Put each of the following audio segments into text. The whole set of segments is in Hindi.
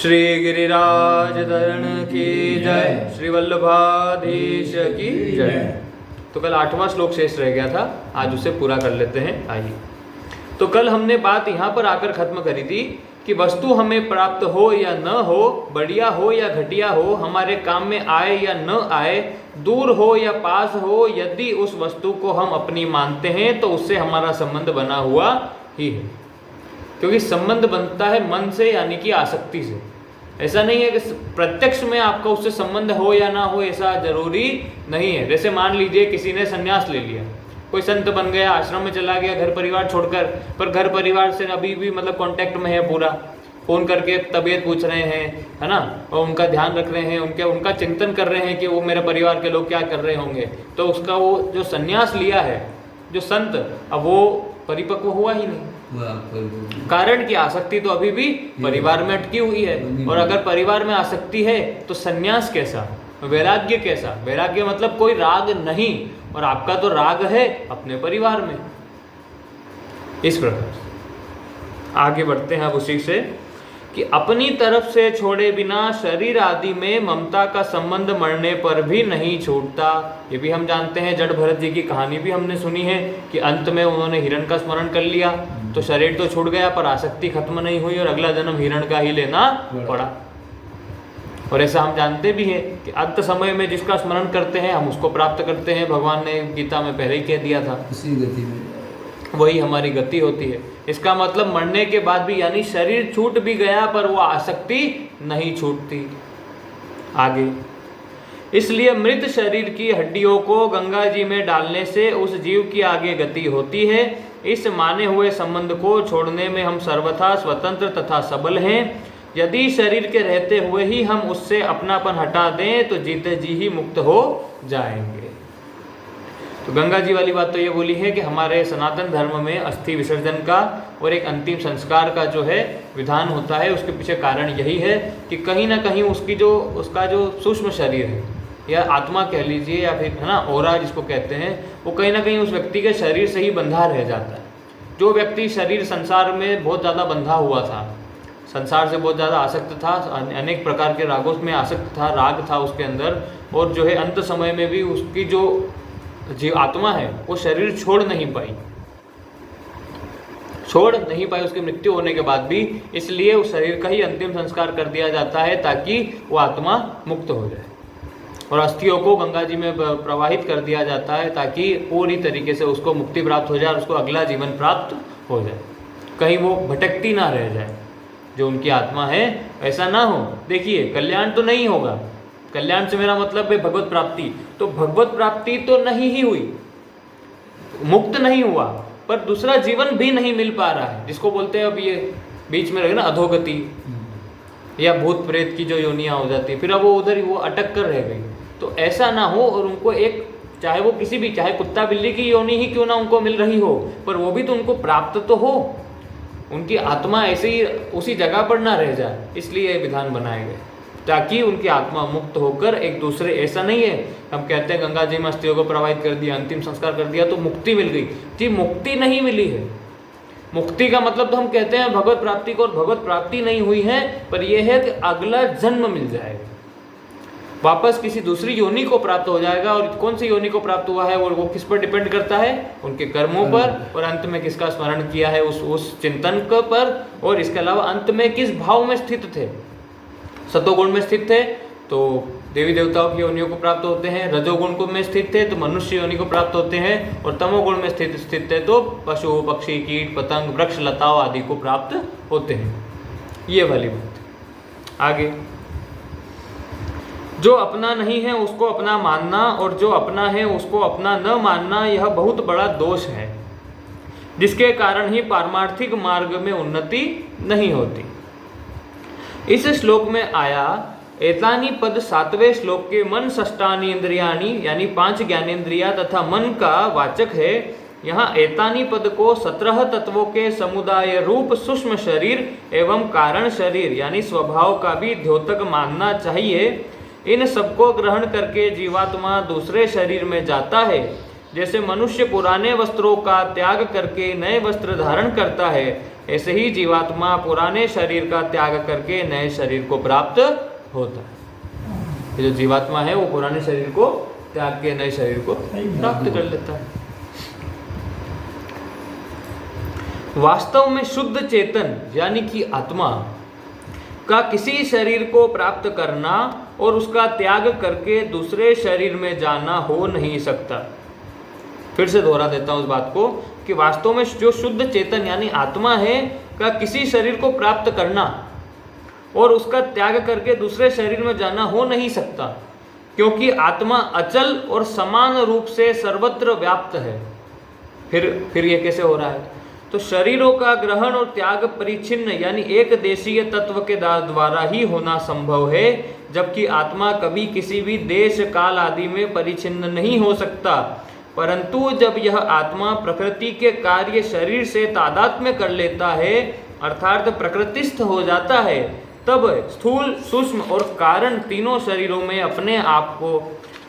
श्री गिरिराज धरण की जय, श्री वल्लभाधीश की जय। तो कल 8वां श्लोक शेष रह गया था, आज उसे पूरा कर लेते हैं। आइए, तो कल हमने बात यहाँ पर आकर खत्म करी थी कि वस्तु हमें प्राप्त हो या न हो, बढ़िया हो या घटिया हो, हमारे काम में आए या न आए, दूर हो या पास हो, यदि उस वस्तु को हम अपनी मानते हैं तो उससे हमारा संबंध बना हुआ ही है। क्योंकि संबंध बनता है मन से, यानी कि आसक्ति से। ऐसा नहीं है कि प्रत्यक्ष में आपका उससे संबंध हो या ना हो, ऐसा जरूरी नहीं है। जैसे मान लीजिए किसी ने संन्यास ले लिया, कोई संत बन गया, आश्रम में चला गया घर परिवार छोड़कर, पर घर परिवार से अभी भी मतलब कांटेक्ट में है पूरा, फोन करके तबीयत पूछ रहे हैं, है ना, और उनका ध्यान रख रहे हैं, उनका चिंतन कर रहे हैं कि वो मेरे परिवार के लोग क्या कर रहे होंगे। तो उसका वो जो संन्यास लिया है जो संत, अब वो परिपक्व हुआ ही नहीं। कारण की आसक्ति तो अभी भी परिवार में अटकी हुई है। और अगर परिवार में आसक्ति है तो संन्यास कैसा, वैराग्य कैसा? वैराग्य मतलब कोई राग नहीं, और आपका तो राग है अपने परिवार में। इस प्रकार आगे बढ़ते हैं अब उसी से कि अपनी तरफ से छोड़े बिना शरीर आदि में ममता का संबंध मरने पर भी नहीं छूटता। ये भी हम जानते हैं, जड़ भरत जी की कहानी भी हमने सुनी है कि अंत में उन्होंने हिरण का स्मरण कर लिया तो शरीर तो छूट गया पर आसक्ति खत्म नहीं हुई और अगला जन्म हिरण का ही लेना पड़ा। और ऐसा हम जानते भी हैं कि अंत समय में जिसका स्मरण करते हैं हम उसको प्राप्त करते हैं। भगवान ने गीता में पहले ही कह दिया था, उसी गति में वही हमारी गति होती है। इसका मतलब मरने के बाद भी, यानी शरीर छूट भी गया पर वो आसक्ति नहीं छूटती। आगे, इसलिए मृत शरीर की हड्डियों को गंगा जी में डालने से उस जीव की आगे गति होती है। इस माने हुए संबंध को छोड़ने में हम सर्वथा स्वतंत्र तथा सबल हैं। यदि शरीर के रहते हुए ही हम उससे अपनापन हटा दें तो जीते जी ही मुक्त हो जाएंगे। तो गंगा जी वाली बात तो ये बोली है कि हमारे सनातन धर्म में अस्थि विसर्जन का और एक अंतिम संस्कार का जो है विधान होता है। उसके पीछे कारण यही है कि कहीं ना कहीं उसका जो सूक्ष्म शरीर है या आत्मा कह लीजिए या फिर, है ना, ओरा जिसको कहते हैं, वो कहीं ना कहीं उस व्यक्ति के शरीर से ही बंधा रह जाता है। जो व्यक्ति शरीर संसार में बहुत ज़्यादा बंधा हुआ था, संसार से बहुत ज़्यादा आसक्त था, अनेक प्रकार के रागों में आसक्त था, राग था उसके अंदर, और जो है अंत समय में भी उसकी जो आत्मा है वो शरीर छोड़ नहीं पाई, उसकी मृत्यु होने के बाद भी। इसलिए उस शरीर का ही अंतिम संस्कार कर दिया जाता है ताकि वो आत्मा मुक्त हो जाए, और अस्थियों को गंगा जी में प्रवाहित कर दिया जाता है ताकि पूरी तरीके से उसको मुक्ति प्राप्त हो जाए और उसको अगला जीवन प्राप्त हो जाए, कहीं वो भटकती ना रह जाए जो उनकी आत्मा है, ऐसा ना हो। देखिए, कल्याण तो नहीं होगा, कल्याण से मेरा मतलब है भगवत प्राप्ति। तो भगवत प्राप्ति तो नहीं ही हुई, मुक्त नहीं हुआ, पर दूसरा जीवन भी नहीं मिल पा रहा है, जिसको बोलते हैं अब ये बीच में रहे ना अधोगति या भूत प्रेत की जो योनियां हो जाती है, फिर अब वो उधर ही वो अटक कर रह गई। तो ऐसा ना हो, और उनको एक, चाहे वो किसी भी, चाहे कुत्ता बिल्ली की योनि ही क्यों ना उनको मिल रही हो, पर वो भी तो उनको प्राप्त तो हो, उनकी आत्मा ऐसे ही उसी जगह पर ना रह जाए। इसलिए विधान बनाए गए ताकि उनकी आत्मा मुक्त होकर एक दूसरे, ऐसा नहीं है हम कहते हैं गंगा जी में अस्थियों को प्रवाहित कर दिया, अंतिम संस्कार कर दिया तो मुक्ति मिल गई। जी, मुक्ति नहीं मिली है। मुक्ति का मतलब तो हम कहते हैं भगवत प्राप्ति को, और भगवत प्राप्ति नहीं हुई है, पर यह है कि अगला जन्म मिल जाएगा, वापस किसी दूसरी योनि को प्राप्त हो जाएगा। और कौन सी योनि को प्राप्त हुआ है वो किस पर डिपेंड करता है? उनके कर्मों पर, और अंत में किसका स्मरण किया है उस चिंतन पर, और इसके अलावा अंत में किस भाव में स्थित थे। सतोगुण में स्थित थे तो देवी देवताओं की योनियों को प्राप्त होते हैं, रजोगुण को में स्थित थे तो मनुष्य योनि को प्राप्त होते हैं, और तमोगुण में स्थित थे तो पशु पक्षी कीट पतंग वृक्ष लताओं आदि को प्राप्त होते हैं। ये वाली बात। आगे, जो अपना नहीं है उसको अपना मानना, और जो अपना है उसको अपना न मानना, यह बहुत बड़ा दोष है, जिसके कारण ही पारमार्थिक मार्ग में उन्नति नहीं होती। इस श्लोक में आया एतानी पद 7वें श्लोक के मन षष्ठानि इंद्रियाणि यानी 5 ज्ञानेंद्रिया तथा मन का वाचक है। यहाँ एतानी पद को 17 तत्वों के समुदाय रूप सूक्ष्म शरीर एवं कारण शरीर यानी स्वभाव का भी द्योतक मानना चाहिए। इन सबको ग्रहण करके जीवात्मा दूसरे शरीर में जाता है। जैसे मनुष्य पुराने वस्त्रों का त्याग करके नए वस्त्र धारण करता है, ऐसे ही जीवात्मा पुराने शरीर का त्याग करके नए शरीर को प्राप्त होता है। ये जो जीवात्मा है वो पुराने शरीर को त्याग के नए शरीर को प्राप्त कर लेता है। वास्तव में शुद्ध चेतन यानी कि आत्मा का किसी शरीर को प्राप्त करना और उसका त्याग करके दूसरे शरीर में जाना हो नहीं सकता। फिर से दोहरा देता हूं इस बात को कि वास्तव में जो शुद्ध चेतन यानी आत्मा है का किसी शरीर को प्राप्त करना और उसका त्याग करके दूसरे शरीर में जाना हो नहीं सकता, क्योंकि आत्मा अचल और समान रूप से सर्वत्र व्याप्त है। फिर ये कैसे हो रहा है? तो शरीरों का ग्रहण और त्याग परिच्छिन्न यानी एक देशीय तत्व के द्वारा ही होना संभव है, जबकि आत्मा कभी किसी भी देश काल आदि में परिच्छिन्न नहीं हो सकता। परंतु जब यह आत्मा प्रकृति के कार्य शरीर से तादात्म्य कर लेता है अर्थात प्रकृतिस्थ हो जाता है, तब स्थूल, सूक्ष्म और कारण तीनों शरीरों में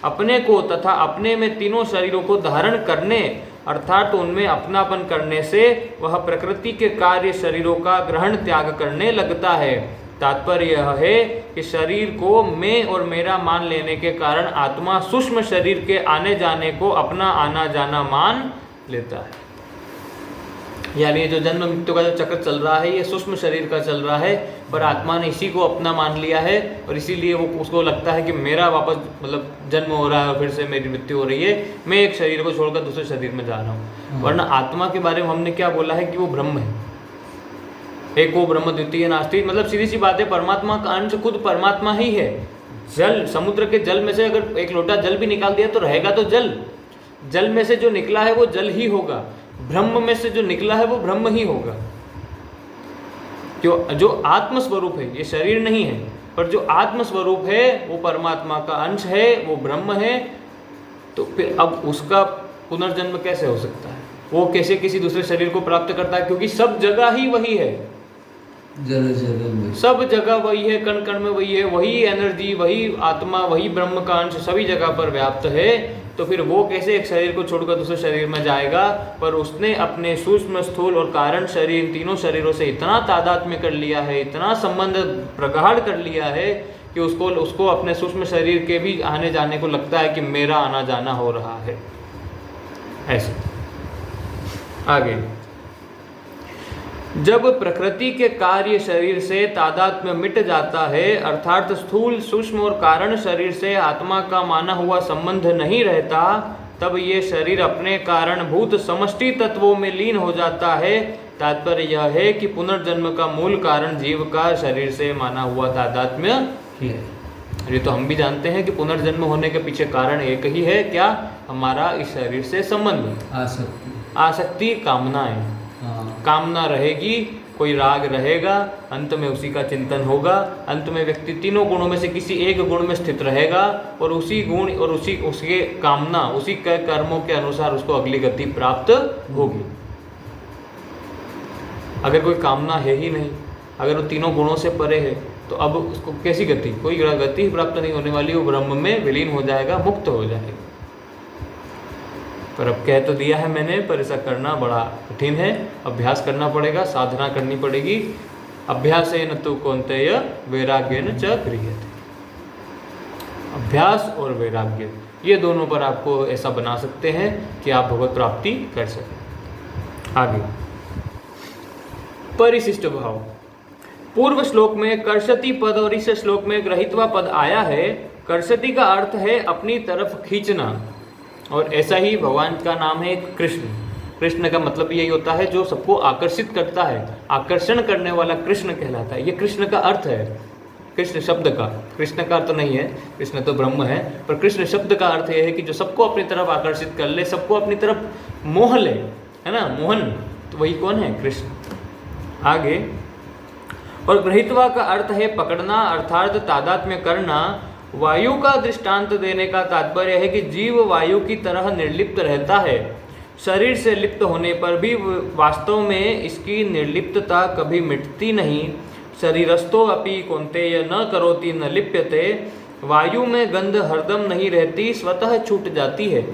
अपने को तथा अपने में तीनों शरीरों को धारण करने अर्थात उनमें अपनापन करने से वह प्रकृति के कार्य शरीरों का ग्रहण त्याग करने लगता है। तात्पर्य यह है कि शरीर को मैं और मेरा मान लेने के कारण आत्मा सूक्ष्म शरीर के आने जाने को अपना आना जाना मान लेता है। यानी जो जन्म मृत्यु का जो चक्र चल रहा है ये सूक्ष्म शरीर का चल रहा है, पर आत्मा ने इसी को अपना मान लिया है और इसीलिए वो उसको लगता है कि मेरा वापस मतलब जन्म हो रहा है और फिर से मेरी मृत्यु हो रही है, मैं एक शरीर को छोड़कर दूसरे शरीर में जा रहा हूँ। वरना आत्मा के बारे में हमने क्या बोला है कि वो ब्रह्म है, एक वो ब्रह्म द्वितीय नास्ति, मतलब सीधी सी बात है, परमात्मा का अंश खुद परमात्मा ही है। जल, समुद्र के जल में से अगर एक लोटा जल भी निकाल दिया तो रहेगा तो जल में से जो निकला है वो जल ही होगा, ब्रह्म में से जो निकला है वो ब्रह्म ही होगा। जो आत्म स्वरूप है, ये शरीर नहीं है, पर जो आत्म स्वरूप है वो परमात्मा का अंश है, वो ब्रह्म है। तो फिर अब उसका पुनर्जन्म कैसे हो सकता है? वो कैसे किसी दूसरे शरीर को प्राप्त करता है? क्योंकि सब जगह ही वही है, सब जगह वही है, कण कण में वही है, वही एनर्जी, वही आत्मा, वही ब्रह्म का अंश सभी जगह पर व्याप्त है। तो फिर वो कैसे एक शरीर को छोड़कर दूसरे शरीर में जाएगा? पर उसने अपने सूक्ष्म, स्थूल और कारण शरीर तीनों शरीरों से इतना तादात्म्य कर लिया है, इतना संबंध प्रगाढ़ कर लिया है कि उसको अपने सूक्ष्म शरीर के भी आने जाने को लगता है कि मेरा आना जाना हो रहा है। ऐसे आगे, जब प्रकृति के कार्य शरीर से तादात्म्य मिट जाता है अर्थात स्थूल, सूक्ष्म और कारण शरीर से आत्मा का माना हुआ संबंध नहीं रहता, तब ये शरीर अपने कारणभूत समष्टि तत्वों में लीन हो जाता है। तात्पर्य यह है कि पुनर्जन्म का मूल कारण जीव का शरीर से माना हुआ तादात्म्य ही है। ये तो हम भी जानते हैं कि पुनर्जन्म होने के पीछे कारण एक ही है, क्या? हमारा इस शरीर से संबंध, आसक्ति, कामनाएं। कामना रहेगी, कोई राग रहेगा, अंत में उसी का चिंतन होगा, अंत में व्यक्ति तीनों गुणों में से किसी एक गुण में स्थित रहेगा और उसी गुण और उसके कामना, उसी के कर्मों के अनुसार उसको अगली गति प्राप्त होगी। अगर कोई कामना है ही नहीं, अगर वो तीनों गुणों से परे है, तो अब उसको कैसी गति? कोई गति प्राप्त नहीं होने वाली, वो ब्रह्म में विलीन हो जाएगा, मुक्त हो जाएगा। पर अब कह तो दिया है मैंने, पर ऐसा करना बड़ा कठिन है, अभ्यास करना पड़ेगा, साधना करनी पड़ेगी। अभ्यासेन तु कौन्तेय वैराग्येन च क्रियते। अभ्यास और वैराग्य ये दोनों पर आपको ऐसा बना सकते हैं कि आप भगवत प्राप्ति कर सकें। आगे, परिशिष्ट भाव। पूर्व श्लोक में कर्षति पद और इस श्लोक में ग्रहित्वा पद आया है। कर्षति का अर्थ है अपनी तरफ खींचना, और ऐसा ही भगवान का नाम है कृष्ण। कृष्ण का मतलब यही होता है जो सबको आकर्षित करता है, आकर्षण करने वाला कृष्ण कहलाता है। ये कृष्ण का अर्थ है, कृष्ण शब्द का। कृष्ण का अर्थ नहीं है, कृष्ण तो ब्रह्म है, पर कृष्ण शब्द का अर्थ यह है कि जो सबको अपनी तरफ आकर्षित कर ले, सबको अपनी तरफ मोह ले, है ना, मोहन। तो वही कौन है? कृष्ण। आगे, और ग्रहित्वा का अर्थ है पकड़ना अर्थात तादात्म्य करना। वायु का दृष्टांत देने का तात्पर्य है कि जीव वायु की तरह निर्लिप्त रहता है। शरीर से लिप्त होने पर भी वास्तव में इसकी निर्लिप्तता कभी मिटती नहीं। शरीरस्थो अपि कौन्तेय न करोति न लिप्यते। वायु में गंध हरदम नहीं रहती, स्वतः छूट जाती है।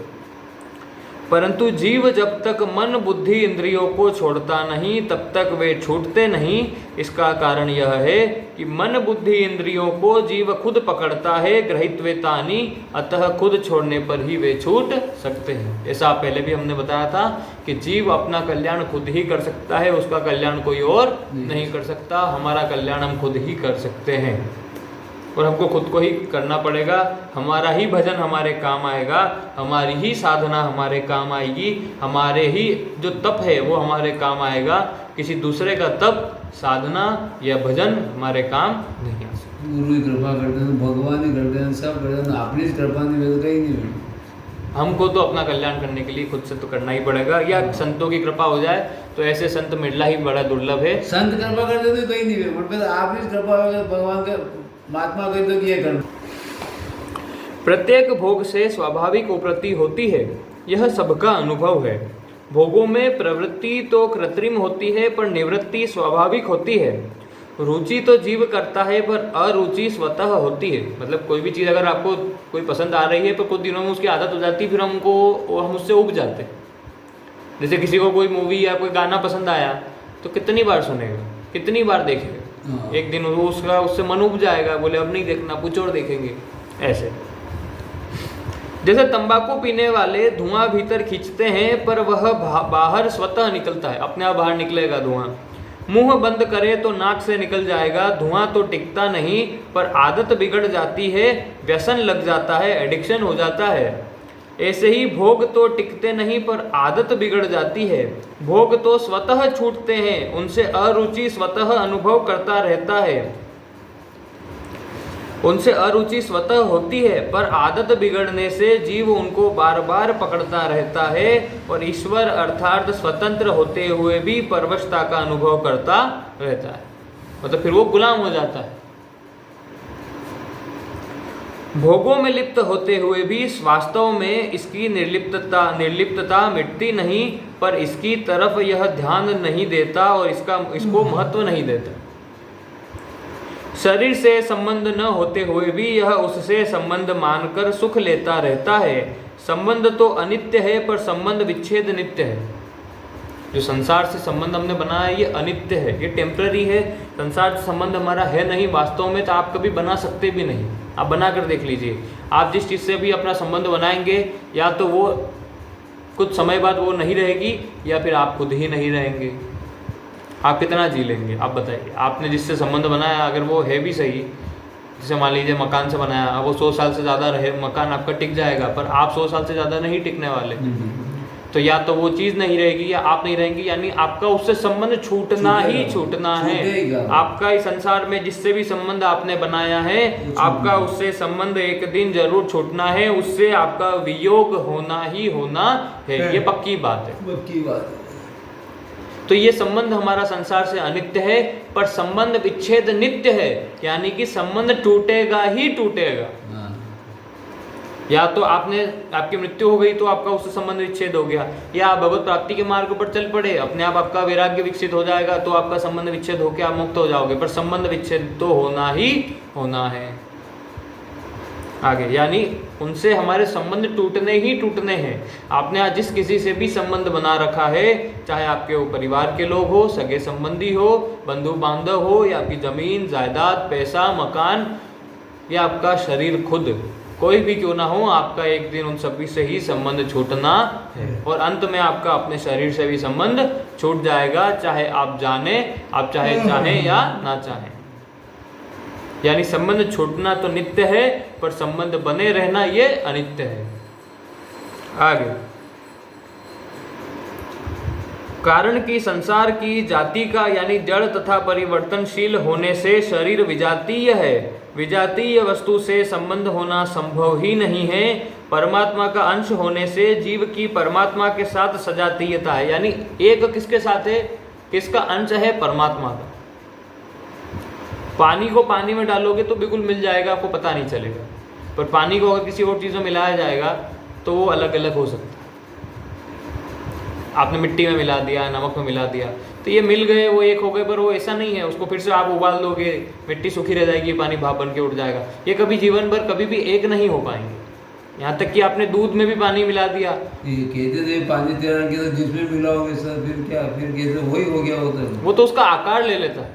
परंतु जीव जब तक मन बुद्धि इंद्रियों को छोड़ता नहीं तब तक वे छूटते नहीं। इसका कारण यह है कि मन बुद्धि इंद्रियों को जीव खुद पकड़ता है ग्रहित्वेतानि, अतः खुद छोड़ने पर ही वे छूट सकते हैं। ऐसा पहले भी हमने बताया था कि जीव अपना कल्याण खुद ही कर सकता है, उसका कल्याण कोई और नहीं कर सकता। हमारा कल्याण हम खुद ही कर सकते हैं और हमको खुद को ही करना पड़ेगा। हमारा ही भजन हमारे काम आएगा, हमारी ही साधना हमारे काम आएगी, हमारे ही जो तप है वो हमारे काम आएगा। किसी दूसरे का तप, साधना या भजन हमारे काम नहीं आ सकता। गुरु की कृपा करते हैं, भगवान ही करते हैं, सब करते हैं, अपनी कृपा नहीं कहीं नहीं। हमको तो अपना कल्याण करने के लिए खुद से तो करना ही पड़ेगा, या संतों की कृपा हो जाए तो ऐसे संत मिलना ही बड़ा दुर्लभ है। संत कृपा करते तो कहीं नहीं, आपकी कृपा भगवान के महात्मा को तो किए कर। प्रत्येक भोग से स्वाभाविक उपरति होती है, यह सबका अनुभव है। भोगों में प्रवृत्ति तो कृत्रिम होती है पर निवृत्ति स्वाभाविक होती है। रुचि तो जीव करता है पर अरुचि स्वतः होती है। मतलब कोई भी चीज़ अगर आपको कोई पसंद आ रही है तो कुछ दिनों में उसकी आदत हो जाती है, फिर हम उससे उब जाते हैं। जैसे किसी को कोई मूवी या कोई गाना पसंद आया तो कितनी बार सुनेगा, कितनी बार देखेगा, एक दिन वो उससे मन उब जाएगा, बोले अब नहीं देखना, कुछ और देखेंगे। ऐसे जैसे तंबाकू पीने वाले धुआं भीतर खींचते हैं पर वह बाहर स्वतः निकलता है, अपने आप बाहर निकलेगा धुआं। मुंह बंद करे तो नाक से निकल जाएगा, धुआं तो टिकता नहीं पर आदत बिगड़ जाती है, व्यसन लग जाता है, एडिक्शन हो जाता है। ऐसे ही भोग तो टिकते नहीं पर आदत बिगड़ जाती है। भोग तो स्वतः छूटते हैं, उनसे अरुचि स्वतः अनुभव करता रहता है, उनसे अरुचि स्वतः होती है पर आदत बिगड़ने से जीव उनको बार बार पकड़ता रहता है और ईश्वर अर्थात स्वतंत्र होते हुए भी परवशता का अनुभव करता रहता है। मतलब फिर वो गुलाम हो जाता है। भोगों में लिप्त होते हुए भी वास्तव में इसकी निर्लिप्तता मिटती नहीं, पर इसकी तरफ यह ध्यान नहीं देता और इसको महत्व नहीं देता। शरीर से संबंध न होते हुए भी यह उससे संबंध मानकर सुख लेता रहता है। संबंध तो अनित्य है पर संबंध विच्छेद नित्य है। जो संसार से संबंध हमने बनाया है ये अनित्य है, ये टेम्पररी है। संसार से संबंध हमारा है नहीं वास्तव में, तो आप कभी बना सकते भी नहीं। आप बना कर देख लीजिए, आप जिस चीज़ से भी अपना संबंध बनाएंगे या तो वो कुछ समय बाद वो नहीं रहेगी या फिर आप खुद ही नहीं रहेंगे। आप कितना जी लेंगे आप बताइए। आपने जिससे संबंध बनाया अगर वो है भी सही, जैसे मान लीजिए मकान से बनाया, अब वो 100 साल से ज़्यादा रहे, मकान आपका टिक जाएगा, पर आप 100 साल से ज़्यादा नहीं टिकने वाले। तो या तो वो चीज़ नहीं रहेगी या आप नहीं रहेंगी, यानी आपका उससे संबंध छूटना ही छूटना है। आपका इस संसार में जिससे भी संबंध आपने बनाया है, आपका उससे संबंध एक दिन जरूर छूटना है, उससे आपका वियोग होना ही होना है। ये पक्की बात है, पक्की बात है। तो ये संबंध हमारा संसार से अनित्य है पर संबंध विच्छेद नित्य है, यानी कि संबंध टूटेगा ही टूटेगा। या तो आपकी मृत्यु हो गई तो आपका उससे संबंध विच्छेद हो गया, या आप भगवत प्राप्ति के मार्ग पर चल पड़े, अपने आप आपका वैराग्य विकसित हो जाएगा तो आपका संबंध विच्छेद होकर आप मुक्त हो जाओगे, पर संबंध विच्छेद तो होना ही होना है। आगे यानी उनसे हमारे संबंध टूटने ही टूटने हैं। आपने आज जिस किसी से भी संबंध बना रखा है, चाहे आपके वो परिवार के लोग हो, सगे संबंधी हो, बंधु बांधव हो, या आपकी जमीन जायदाद, पैसा, मकान, या आपका शरीर खुद, कोई भी क्यों ना हो, आपका एक दिन उन सभी से ही संबंध छूटना है और अंत में आपका अपने शरीर से भी संबंध छूट जाएगा, चाहे आप जाने, आप चाहे चाहें या ना चाहें। यानी संबंध छूटना तो नित्य है पर संबंध बने रहना ये अनित्य है। आगे कारण कि संसार की जाति का यानी जड़ तथा परिवर्तनशील होने से शरीर विजातीय है। विजातीय वस्तु से संबंध होना संभव ही नहीं है। परमात्मा का अंश होने से जीव की परमात्मा के साथ सजातीयता है, यानी एक किसके साथ है, किसका अंश है, परमात्मा का। पानी को पानी में डालोगे तो बिल्कुल मिल जाएगा, आपको पता नहीं चलेगा, पर पानी को अगर किसी और चीज़ में मिलाया जाएगा तो वो अलग अलग हो सकता है। आपने मिट्टी में मिला दिया, नमक में मिला दिया, तो ये मिल गए, वो एक हो गए, पर वो ऐसा नहीं है। उसको फिर से आप उबाल दोगे, मिट्टी सूखी रह जाएगी, पानी भाप बन के उठ जाएगा। ये कभी जीवन भर कभी भी एक नहीं हो पाएंगे। यहाँ तक कि आपने दूध में भी पानी मिला दिया। ये कहते थे पानी तैरान के तो जिसमें मिलाओगे सर फिर क्या, फिर कैसे वही हो गया होता है। वो तो उसका आकार ले लेता है,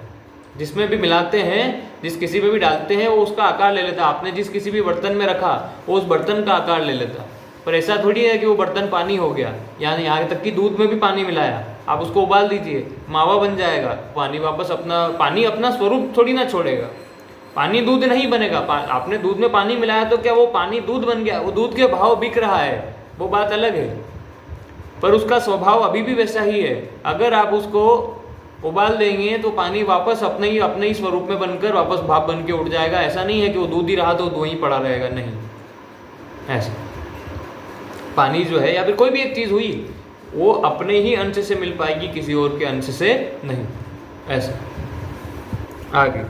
जिसमें भी मिलाते हैं, जिस किसी में भी डालते हैं, वो उसका आकार ले लेता है। आपने जिस किसी भी बर्तन में रखा वो उस बर्तन का आकार ले लेता है। पर ऐसा थोड़ी है कि वो बर्तन पानी हो गया, यानी यहाँ तक कि दूध में भी पानी मिलाया, आप उसको उबाल दीजिए, मावा बन जाएगा, पानी वापस अपना, पानी अपना स्वरूप थोड़ी ना छोड़ेगा, पानी दूध नहीं बनेगा। आपने दूध में पानी मिलाया तो क्या वो पानी दूध बन गया? वो दूध के भाव बिक रहा है, वो बात अलग है, पर उसका स्वभाव अभी भी वैसा ही है। अगर आप उसको उबाल देंगे तो पानी वापस अपने ही स्वरूप में बनकर वापस भाप बन के उठ जाएगा। ऐसा नहीं है कि वो दूध ही रहा तो वहीं पड़ा रहेगा, नहीं। ऐसा पानी जो है या फिर कोई भी एक चीज़ हुई वो अपने ही अंश से मिल पाएगी, किसी और के अंश से नहीं। ऐसा आगे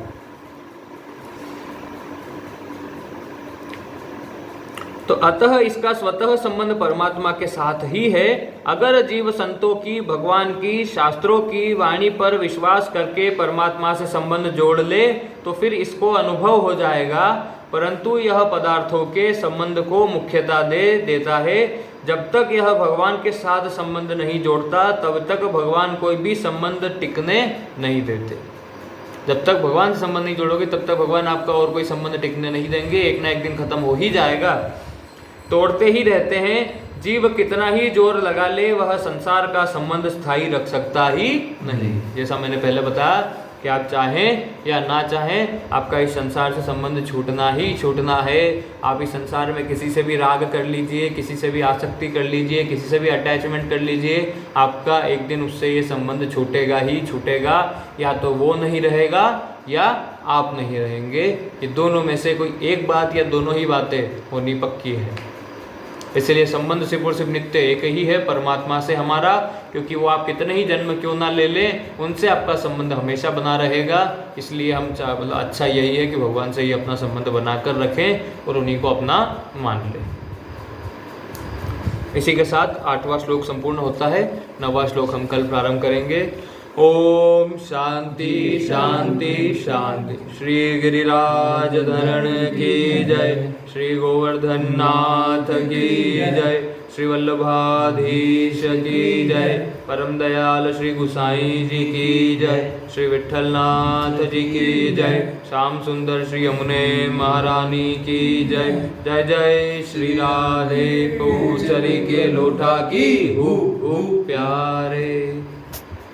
तो अतः इसका स्वतः संबंध परमात्मा के साथ ही है। अगर जीव संतों की, भगवान की, शास्त्रों की वाणी पर विश्वास करके परमात्मा से संबंध जोड़ ले तो फिर इसको अनुभव हो जाएगा, परंतु यह पदार्थों के संबंध को मुख्यता देता है। जब तक यह भगवान के साथ संबंध नहीं जोड़ता तब तक भगवान कोई भी संबंध टिकने नहीं देते। जब तक भगवान से संबंध नहीं जोड़ोगे तब तक भगवान आपका और कोई संबंध टिकने नहीं देंगे। एक ना एक दिन खत्म हो ही जाएगा, तोड़ते ही रहते हैं। जीव कितना ही जोर लगा ले वह संसार का संबंध स्थायी रख सकता ही नहीं। जैसा मैंने पहले बताया कि आप चाहें या ना चाहें आपका इस संसार से संबंध छूटना ही छूटना है। आप इस संसार में किसी से भी राग कर लीजिए, किसी से भी आसक्ति कर लीजिए, किसी से भी अटैचमेंट कर लीजिए, आपका एक दिन उससे ये संबंध छूटेगा ही छूटेगा। या तो वो नहीं रहेगा या आप नहीं रहेंगे। ये दोनों में से कोई एक बात या दोनों ही बातें होनी पक्की है। इसलिए संबंध सिर्फ और सिर्फ नित्य एक ही है, परमात्मा से हमारा, क्योंकि वो आप कितने ही जन्म क्यों ना ले लें उनसे आपका संबंध हमेशा बना रहेगा। इसलिए हम मतलब अच्छा यही है कि भगवान से ही अपना संबंध बनाकर रखें और उन्हीं को अपना मान लें। इसी के साथ 8वां श्लोक संपूर्ण होता है। 9वां श्लोक हम कल प्रारंभ करेंगे। ओम शांति शांति शांति। श्री गिरिराज धरण की जय, श्री गोवर्धन नाथ की जय, श्री वल्लभाधीश की जय, परम दयाल श्री गुसाई जी की जय, श्री विठ्ठलनाथ जी की जय, श्याम सुंदर श्री यमुने महारानी की जय। जय जय श्री राधे को चरी के लोटा की हु प्यारे।